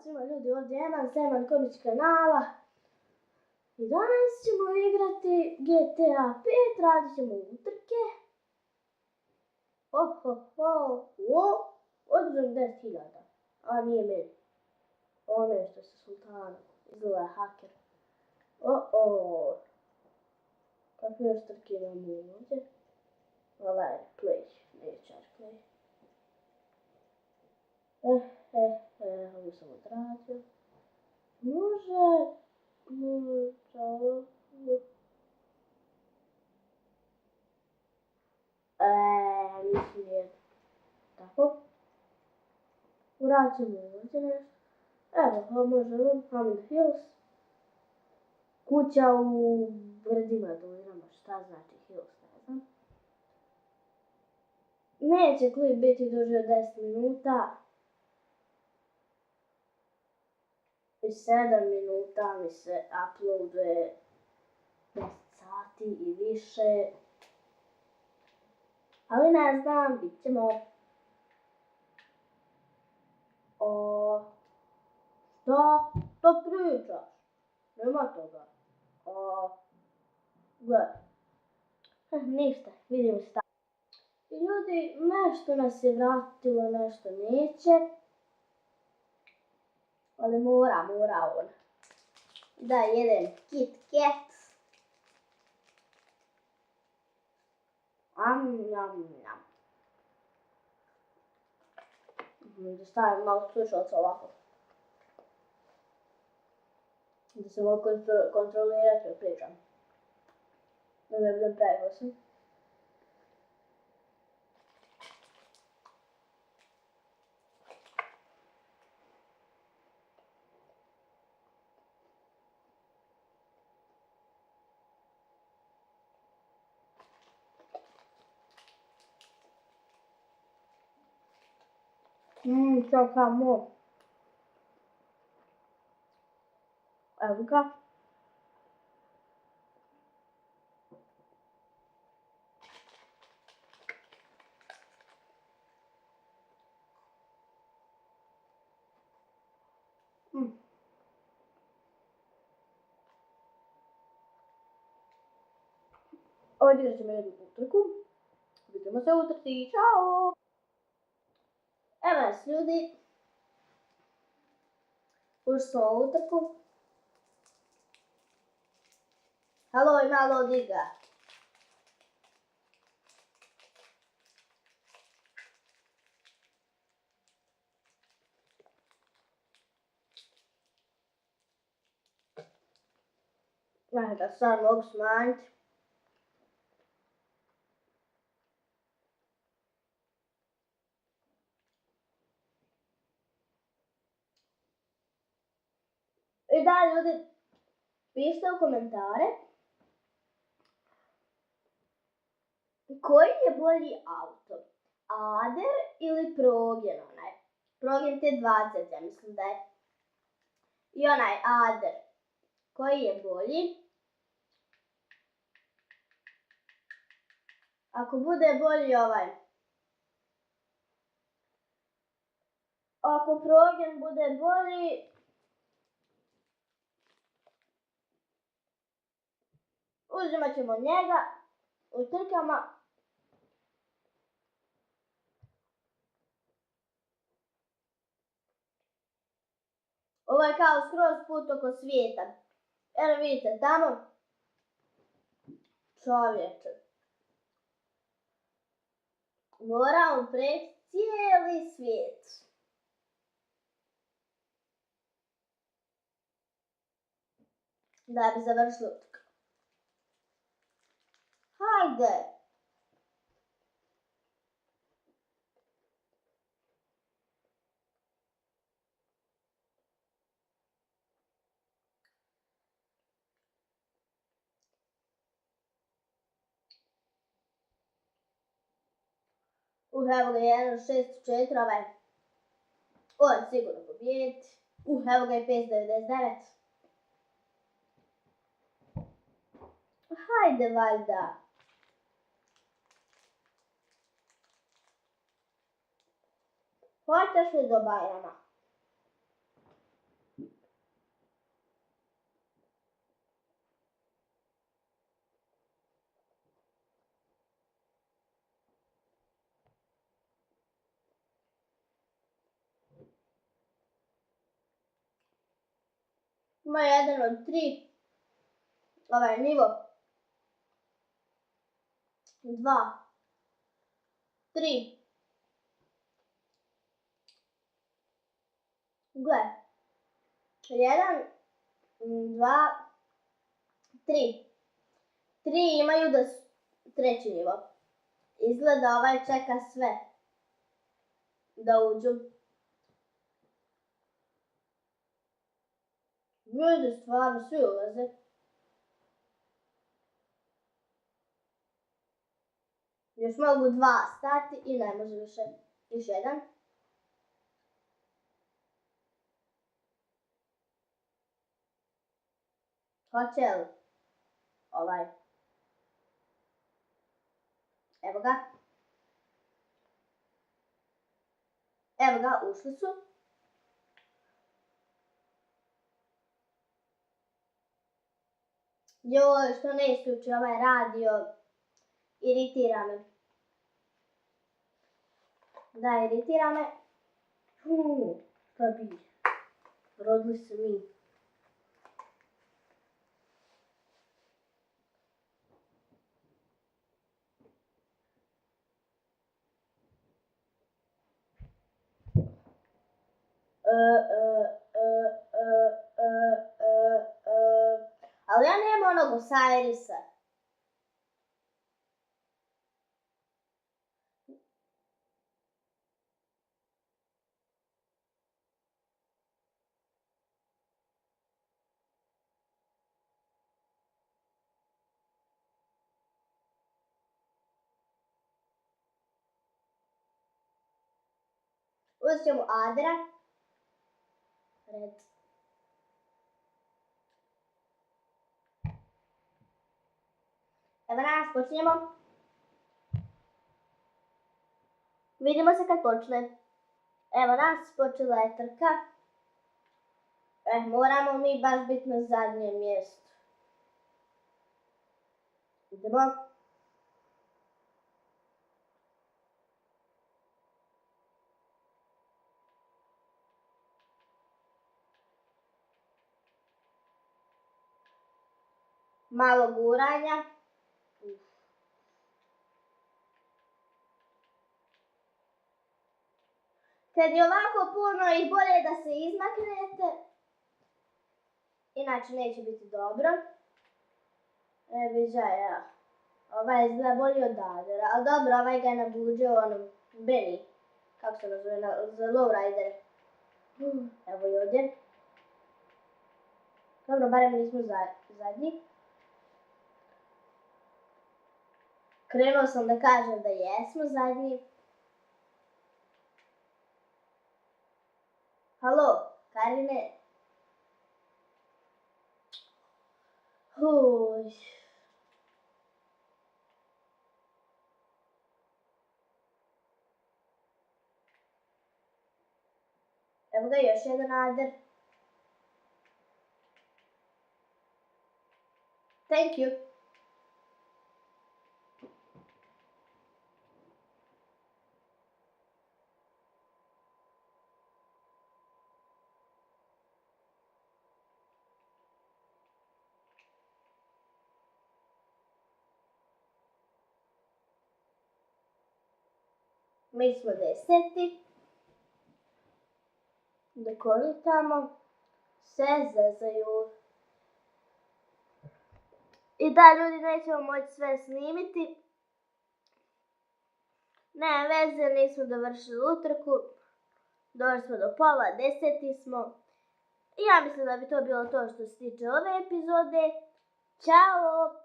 svima ljudi, ovdje je Seman Komić kanala. I danas ćemo igrati GTA 5, radit ćemo utrke. Oduzem 10.000, a nije meni. Ovo nešto sa sultanom, izgleda haker. Kakve još trke imamo ovdje? Ovaj play, nećar play. Ovo sam odradio. Može ovo. Mislim je tako. Uradit ćemo ovdje nešto. Evo, može ovo, Hammond Hills. Kuća u gradima Dojrama, šta znači Hills, ne znam. Neće klip biti duže od 10 minuta. I 7 minuta mi se uploaduje 10 sati i više. Ali ne znam, bit ćemo. Što pričaš? Nema toga. Gledaj. Ništa, vidimo šta. I ljudi, nešto nas je vratilo, nešto neće. Ali mora on. Da jedem Kit Kat. Da stavim malo slušalca ovako. Da se mogu kontrolirati kad pričam. Da ne budem preglasan. Čekamo. Evo ga. Odigrat ćemo jednu utrku. Vidimo se u utrci. Ćao! Evo nas ljudi. Ušli smo u utrku. Halo i malo diga. Da sad mogu smanjiti. I da ljudi, pišite u komentare koji je bolji auto, Ader ili Progen onaj. Progen T20, ja mislim da je. I onaj Ader. Koji je bolji? Ako bude bolji ovaj. Ako Progen bude bolji, uzimat ćemo njega u trkama. Ovo je kao skroz put oko svijeta. Evo vidite tamo. Čovječe. Moramo preći cijeli svijet. Da bi završili utrku. Hajde! Evo ga 1.604, ovaj. On sigurno pobijeti. Evo ga i 5.99. Hajde valjda. Hoćeš li do Bajrama? Ima 1 od 3. Ovaj nivo. 2. 3. Gle. 1, 2, 3. 3 imaju da su treći nivo. Izgleda ovaj čeka sve da uđu. Ljudi stvarno svi ulaze. Još mogu 2 stati i ne može više. Još 1. Hoće li? Ovaj. Evo ga. Evo ga, ušli su. Joj, što ne isključi ovaj radio. Iritira me. Da, iritira me. Pa bi. Rodili se mi. Ali ja nemam onog Osirisa. Uzet ćemo Adera. Red. Evo nas, počinjemo. Vidimo se kad počne. Evo nas, počela je trka. Moramo mi baš biti na zadnjem mjestu. Idemo. Malo guranja. Kad je ovako puno i bolje da se izmaknete. Inače neće biti dobro. Viđaj, ovaj izgleda bolji od Adera. Ali dobro, ovaj ga je nabuđio onom Benny. Kako se nazove? Za lowrider. Evo i ovdje. Dobro, barem nismo zadnji. Krenuo sam da kažem da jesmo zadnji. Halo, Karine. Evo ga još jedan Ader. Thank you. Mi smo 10. Dok oni tamo se zezaju. I da, ljudi, nećemo moći sve snimiti. Ne veze, nismo dovršili utrku. Došli smo do pola, 10. smo. I ja mislim da bi to bilo to što se tiče ove epizode. Ćao!